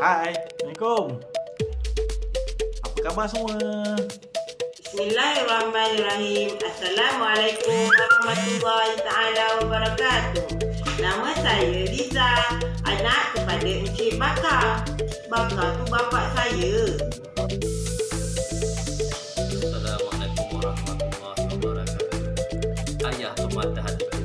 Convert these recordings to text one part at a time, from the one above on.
Hai, Assalamualaikum. Apa khabar semua? Bismillahirrahmanirrahim. Assalamualaikum warahmatullahi taala wabarakatuh. Nama saya Liza, anak kepada Encik Bakar. Bakar tu bapak saya. Assalamualaikum warahmatullahi wabarakatuh. Ayah pemata hatiku.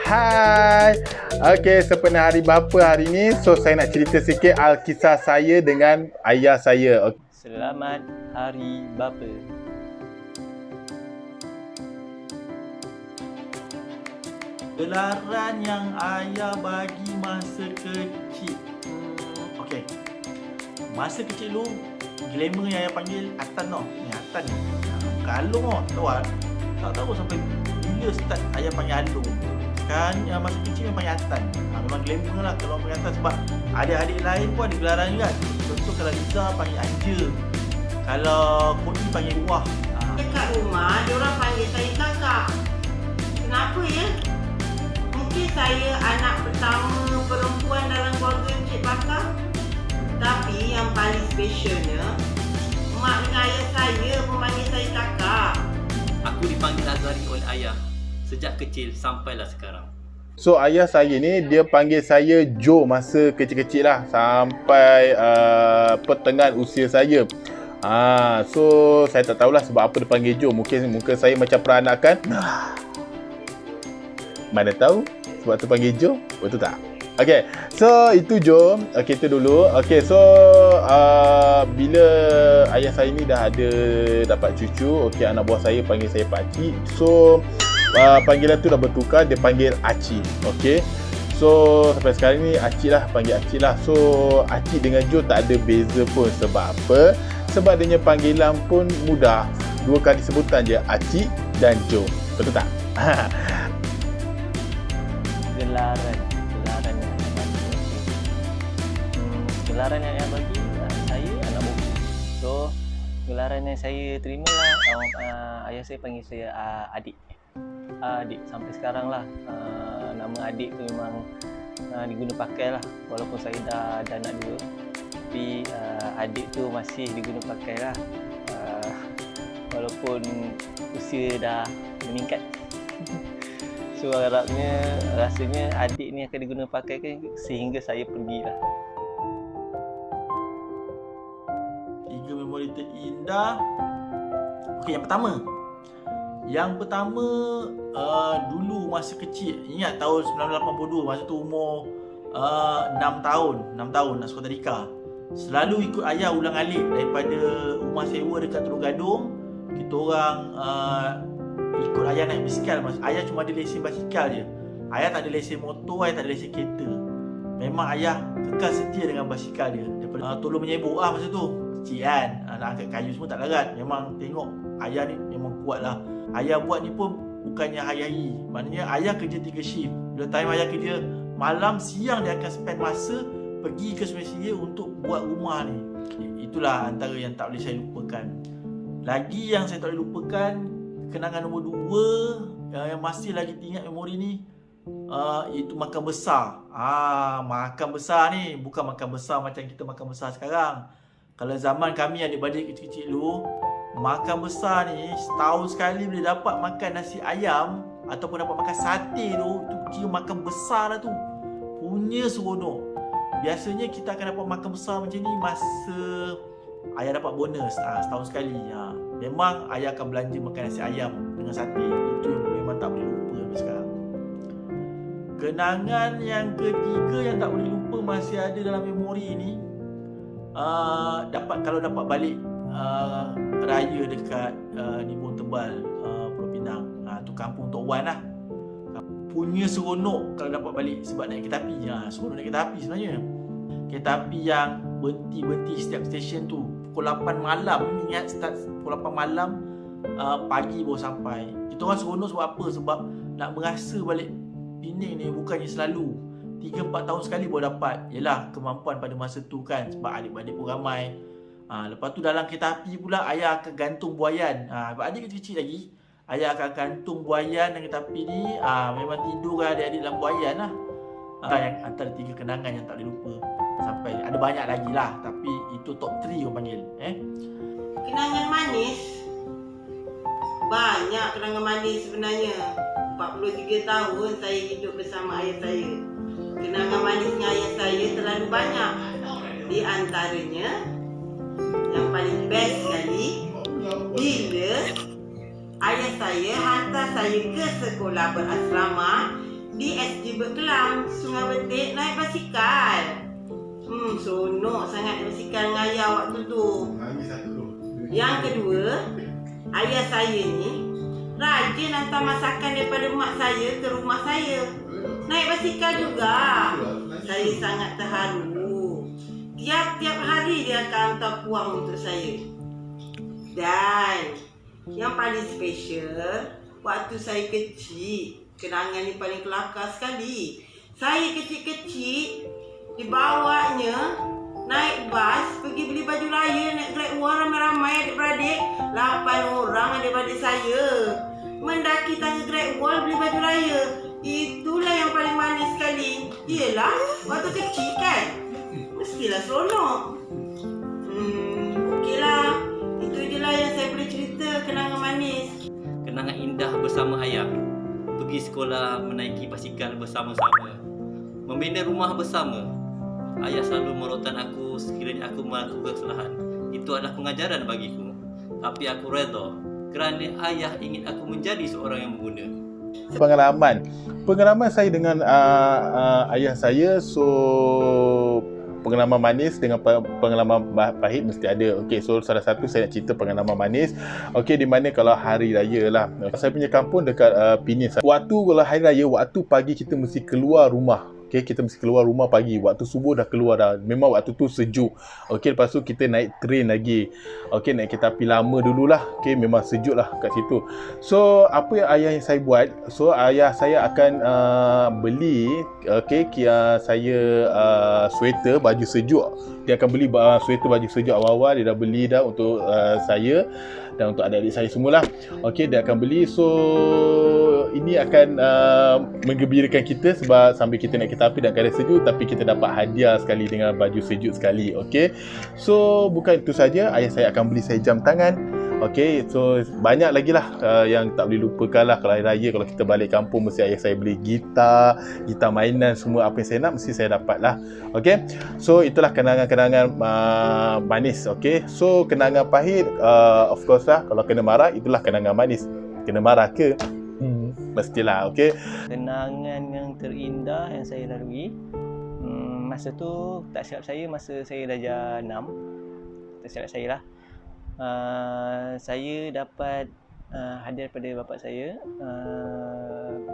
Hai. Okey, sempena hari bapa hari ni, so saya nak cerita sikit kisah saya dengan ayah saya. Selamat Hari Bapa. Gelaran yang ayah bagi masa kecil. Okey. Masa kecil lu, glamour yang ayah panggil Atan tau. Ni Atan ni. Kalung tau. Tahu tak? Tak tahu sampai bila start ayah panggil Alung. Sekarang yang masa kecil memang panggil Atan. Memang glamour lah kalau panggil Atan sebab adik-adik lain pun ada gelaran juga. Contoh kalau Liza panggil Anja. Kalau Kodi panggil Wah. Dekat rumah, diorang panggil saya kakak. Kenapa ya? Mungkin saya anak pertama perempuan dalam keluarga Encik Bakar. Tapi yang paling specialnya, mak dengan ayah saya memanggil saya kakak. Aku dipanggil Azhari oleh ayah sejak kecil sampailah sekarang. So ayah saya ni dia panggil saya Joe masa kecil-kecil lah sampai pertengahan usia saya. So saya tak tahulah sebab apa dia panggil Joe. Mungkin muka saya macam peranakan. Mana tahu sebab tu panggil Joe, betul tak? Okay, so itu Joe. Okay, itu dulu. Okay, so bila ayah saya ni dah ada dapat cucu, okay, anak buah saya panggil saya pakcik. So panggilan tu dah bertukar, dia panggil Acik. Okay, so sampai sekarang ni Acik lah, panggil Acik lah. So Acik dengan Joe tak ada beza pun. Sebab apa? Sebab dia punya panggilan pun mudah. Dua kali sebutan je, Acik dan Joe. Betul tak? Gelaran yang ayah bagi. Gelaran yang ayah bagi, saya anak bungsu. So gelaran yang saya terima lah, ayah saya panggil saya adik. Adik sampai sekarang lah. Nama adik tu memang diguna pakai lah. Walaupun saya dah anak dua, tapi adik tu masih diguna pakai lah. Walaupun usia dah meningkat. So harapnya, rasanya adik ni akan diguna pakai kan sehingga saya pergilah. 3 memori terindah. Okey, yang pertama dulu masa kecil, ingat tahun 1982, masa tu umur 6 tahun nak sekolah tadika. Selalu ikut ayah ulang-alik daripada rumah sewa dekat Teluk Gadung. Kita orang ikut ayah naik basikal. Ayah cuma ada lesen basikal je. Ayah tak ada lesen motor, ayah tak ada lesen kereta. Memang ayah kekal setia dengan basikal dia. Daripada tolong menyebuk masa tu. Kecil kan, nak angkat kayu semua tak larat. Memang tengok ayah ni memang kuat lah. Ayah buat ni pun bukannya hari-hari. Maknanya ayah kerja 3 shift. Bila time ayah kerja malam, siang dia akan spend masa pergi ke Sungai Seria untuk buat rumah ni. Itulah antara yang tak boleh saya lupakan. Lagi yang saya tak boleh lupakan, kenangan nombor 2 yang masih lagi ingat memori ni, iaitu makan besar. Makan besar ni bukan makan besar macam kita makan besar sekarang. Kalau zaman kami adik-beradik kecil-kecil dulu, makan besar ni setahun sekali boleh dapat makan nasi ayam ataupun dapat makan sate tu, itu kira makan besar lah tu. Punya seronok. Biasanya kita akan dapat makan besar macam ni masa ayah dapat bonus setahun sekali. Memang ayah akan belanja makan nasi ayam dengan sate. Itu yang memang tak boleh lupa sampai sekarang. Kenangan yang ketiga yang tak boleh lupa masih ada dalam memori ni, kalau dapat balik raya dekat Nibong Tebal, Pulau Pinang. Tu kampung Tok Wan lah. Punya seronok kalau dapat balik sebab naik kereta api. Seronok naik kereta api sebenarnya. Kereta api yang berhenti setiap stesen tu. Pukul 8 malam, ingat start pukul 8 malam, pagi baru sampai. Kita orang seronok sebab apa? Sebab nak merasa balik Pening ni bukannya selalu 3-4 tahun sekali baru dapat. Yelah, kemampuan pada masa tu kan, sebab adik-adik pun ramai. Lepas tu dalam kereta api pula ayah akan gantung buayan. Sebab adik kecil-kecil lagi, ayah akan gantung buayan dengan kereta api ni. Memang tidur kan adik-adik dalam buayan lah. Yang antara 3 kenangan yang tak boleh lupa. Sampai ada banyak lagi lah, tapi itu top 3 orang panggil. Kenangan manis. Banyak kenangan manis sebenarnya. 43 tahun saya hidup bersama ayah saya. Kenangan manisnya ayah saya terlalu banyak. Di antaranya yang paling best sekali bila ayah saya hantar saya ke sekolah berasrama di SG Berkelang, Sungai Betik naik basikal. Seronok sangat naik basikal dengan ayah waktu tu. Yang kedua, ayah saya ni rajin hantar masakan daripada mak saya ke rumah saya. Naik basikal juga. Saya sangat terharu. Tiap-tiap hari dia akan hantar puang untuk saya. Dan yang paling special, waktu saya kecil, kenangan ni paling kelakar sekali. Saya kecil-kecil dibawanya naik bas pergi beli baju raya, naik Great Wall ramai-ramai adik-beradik. 8 orang adik-beradik saya mendaki tangga Great Wall beli baju raya. Itulah yang paling manis sekali. Yelah, waktu kecil kan, mestilah seronok. Okeylah, itu je lah yang saya boleh cerita kenangan manis. Kenangan indah bersama ayah. Pergi sekolah menaiki basikal bersama-sama. Membina rumah bersama. Ayah selalu merotan aku sekiranya aku melakukan kesalahan. Itu adalah pengajaran bagiku. Tapi aku redha kerana ayah ingin aku menjadi seorang yang berguna. Pengalaman saya dengan ayah saya, so pengalaman manis dengan pengalaman pahit mesti ada. Okey, so salah satu saya nak cerita pengalaman manis. Okey, di mana kalau hari raya lah. Saya punya kampung dekat Penin. Waktu kalau hari raya, waktu pagi kita mesti keluar rumah. Okey, kita mesti keluar rumah pagi. Waktu subuh dah keluar dah. Memang waktu tu sejuk. Okey, lepas tu kita naik train lagi. Okey, naik kereta api lama dululah. Okey, memang sejuk lah kat situ. So, apa yang ayah saya buat? So, ayah saya akan beli saya sweater, baju sejuk. Dia akan beli sweater, baju sejuk awal-awal. Dia dah beli dah untuk saya dan untuk adik-adik saya semualah. Okey, dia akan beli. So, ini akan menggembirakan kita sebab sambil kita naik kereta api dan keadaan sejuk, tapi kita dapat hadiah sekali dengan baju sejuk sekali. Okey, so bukan itu saja, ayah saya akan beli saya jam tangan. Okey, so banyak lagi lah yang tak boleh lupakan lah. Kalau hari raya, kalau kita balik kampung, mesti ayah saya beli gitar mainan, semua apa yang saya nak mesti saya dapat lah. Okey, so itulah kenangan-kenangan manis. Okey, so kenangan pahit, of course lah, kalau kena marah, itulah kenangan manis. Kena marah ke? Mestilah. Okey, Kenangan yang terindah yang saya lalui, masa tu tak silap saya, masa saya darjah 6, tak silap saya lah, saya dapat hadiah daripada bapak saya,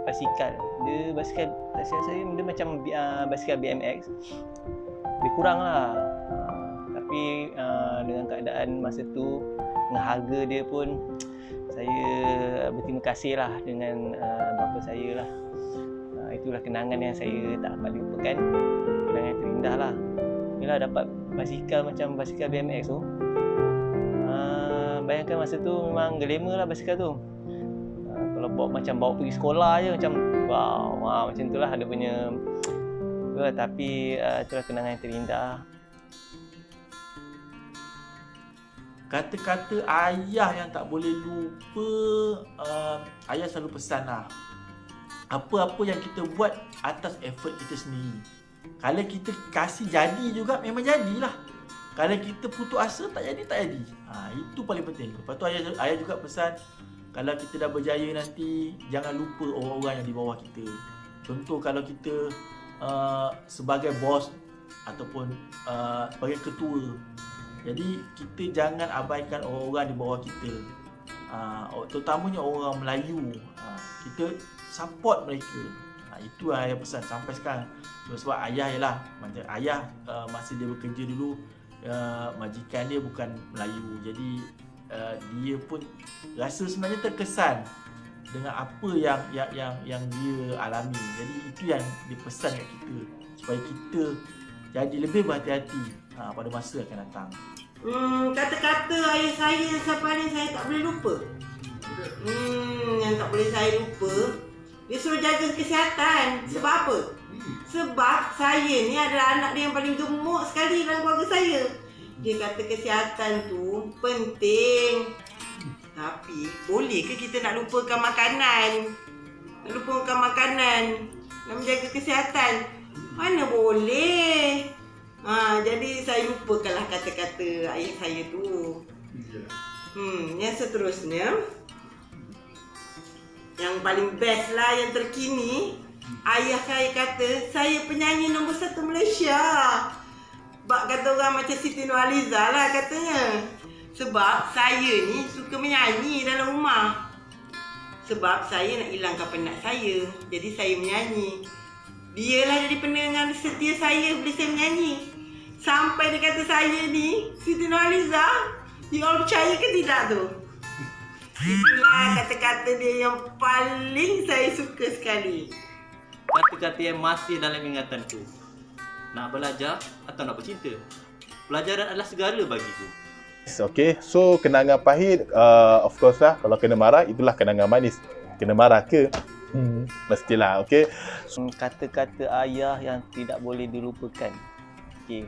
basikal. Dia basikal, tak silap saya, dia macam basikal BMX. Lebih kurang lah, tapi dengan keadaan masa tu, dengan harga dia pun, saya berterima kasih lah dengan bapa saya lah. Itulah kenangan yang saya tak dapat lupakan. Kenangan yang terindah lah. Yalah, dapat basikal macam basikal BMX tu. Bayangkan masa tu memang glamour lah basikal tu. Kalau bawa pergi sekolah je macam wow, macam tu lah ada punya. Tapi itulah kenangan yang terindah. Kata-kata ayah yang tak boleh lupa, ayah selalu pesan lah, apa-apa yang kita buat atas effort kita sendiri. Kalau kita kasih jadi juga, memang jadilah. Kalau kita putus asa, tak jadi. Itu paling penting. Lepas tu ayah juga pesan, kalau kita dah berjaya nanti, jangan lupa orang-orang yang di bawah kita. Contoh kalau kita sebagai bos ataupun sebagai ketua, jadi kita jangan abaikan orang-orang di bawah kita, terutamanya orang Melayu. Kita support mereka. Itu yang ayah pesan sampai sekarang. Sebab ayah ialah, macam ayah masa dia bekerja dulu, majikan dia bukan Melayu. Jadi dia pun rasa sebenarnya terkesan dengan apa yang dia alami. Jadi itu yang dia pesan kat kita, supaya kita jadi lebih berhati-hati pada masa akan datang. Kata-kata ayah saya yang paling saya tak boleh lupa. Yang tak boleh saya lupa, Dia suruh jaga kesihatan. Sebab apa? Sebab saya ni adalah anak dia yang paling gemuk sekali dalam keluarga saya. Dia kata kesihatan tu penting. Tapi boleh ke kita nak lupakan makanan? Nak lupakan makanan, nak menjaga kesihatan? Mana boleh. Jadi saya lupakanlah kata-kata ayah saya tu. Yang seterusnya, yang paling best lah, yang terkini, ayah saya kata saya penyanyi nombor 1 Malaysia. Bak kata orang macam Siti Nurhaliza lah katanya. Sebab saya ni suka menyanyi dalam rumah. Sebab saya nak hilangkan penat saya, jadi saya menyanyi. Dialah jadi pendengar setia saya bila saya menyanyi. Sampai dia kata saya ni Siti Nurhaliza. You all percaya ke tidak tu? Itulah kata-kata dia yang paling saya suka sekali. Kata-kata yang masih dalam ingatanku. Nak belajar atau nak bercinta? Pelajaran adalah segala bagiku. Okay, so kenangan pahit, of course lah, kalau kena marah, itulah kenangan manis. Kena marah ke? Mestilah, okay. Kata-kata ayah yang tidak boleh dilupakan. Okay.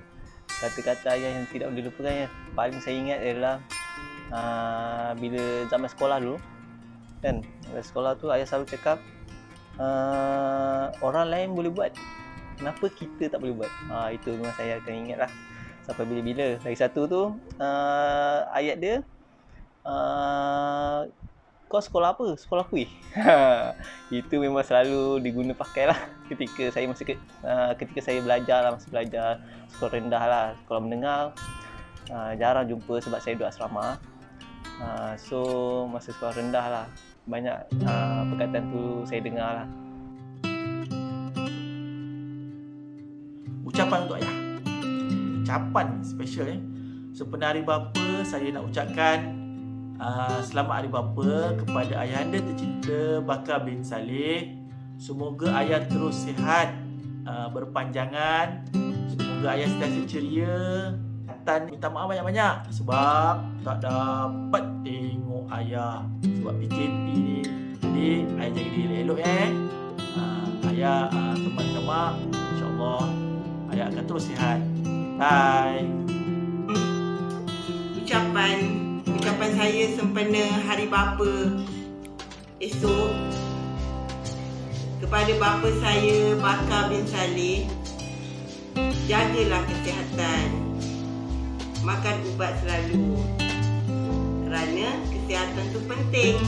Kata-kata ayah yang tidak boleh dilupakan yang paling saya ingat adalah bila zaman sekolah dulu. Kan, zaman sekolah tu ayah selalu cakap, orang lain boleh buat, kenapa kita tak boleh buat? Itu memang saya akan ingat lah sampai bila-bila. Lagi satu tu, ayat dia, kau sekolah apa? Sekolah kuih. Itu memang selalu diguna pakai lah ketika saya masih ketika saya belajar lah, masih belajar sekolah rendah lah, sekolah menengah. Jarang jumpa sebab saya duduk asrama. So masa sekolah rendah lah, banyak perkataan tu saya dengar lah. Ucapan untuk ayah. Ucapan special Sempena Hari Bapa, saya nak ucapkan selamat Hari Bapa kepada ayahanda tercinta Bakar bin Saleh. Semoga ayah terus sihat, berpanjangan. Semoga ayah sentiasa ceria. Dan minta maaf banyak-banyak sebab tak dapat tengok ayah sebab PKP ni. Jadi ayah jaga diri elok ayah teman-teman, insyaAllah ayah akan terus sihat. Bye. Ucapan saya sempena Hari Bapa esok kepada bapa saya Bakar bin Saleh, jagalah kesihatan, makan ubat selalu kerana kesihatan tu penting.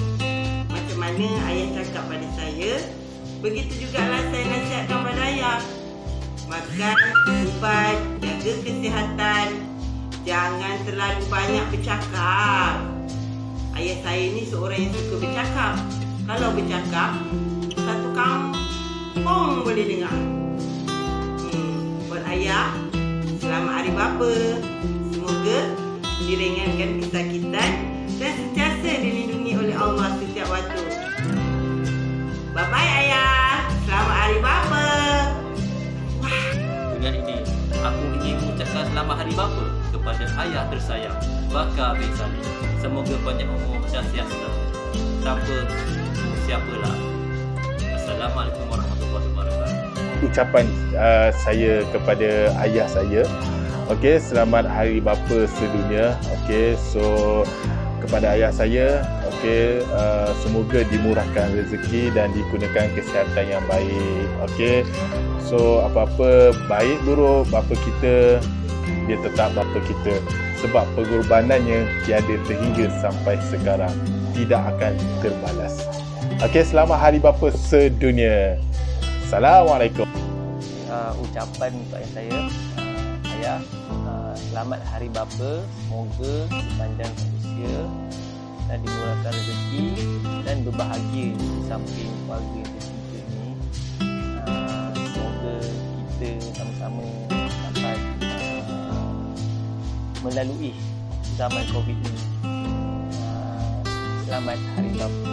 Macam mana ayah cakap pada saya, begitu jugalah saya nasihatkan pada ayah. Makan ubat, jaga kesihatan, jangan terlalu banyak bercakap. Ayah saya ni seorang yang suka bercakap. Kalau bercakap, satu kampung boleh dengar. Buat ayah, selamat Hari Bapa. Semoga diringankan kesakitan dan sentiasa dilindungi oleh Allah setiap waktu. Bye-bye ayah. Selamat Hari Bapa. Dengan ini, aku ingin mengucapkan selamat Hari Bapa kepada ayah tersayang Bakar bin Saleh. Semoga panjang umur dan sihat selalu tanpa siapalah. Assalamualaikum warahmatullahi wabarakatuh. Ucapan saya kepada ayah saya. Okey, selamat Hari Bapa sedunia. Okey, so kepada ayah saya, okey, semoga dimurahkan rezeki dan dikurniakan kesihatan yang baik. Okey. So apa-apa baik buruk bapa kita, dia tetap bapa kita. Sebab pengorbanannya tiada terhingga sampai sekarang, tidak akan terbalas. Okey, selamat Hari Bapa sedunia. Assalamualaikum. Ucapan untuk ayah saya, ayah, selamat Hari Bapa. Semoga dipanjangkan usia dan dimurahkan rezeki dan berbahagia di samping keluarga yang tercinta ini. Semoga kita sama-sama dapat melalui zaman COVID ini. Selamat Hari Bapa.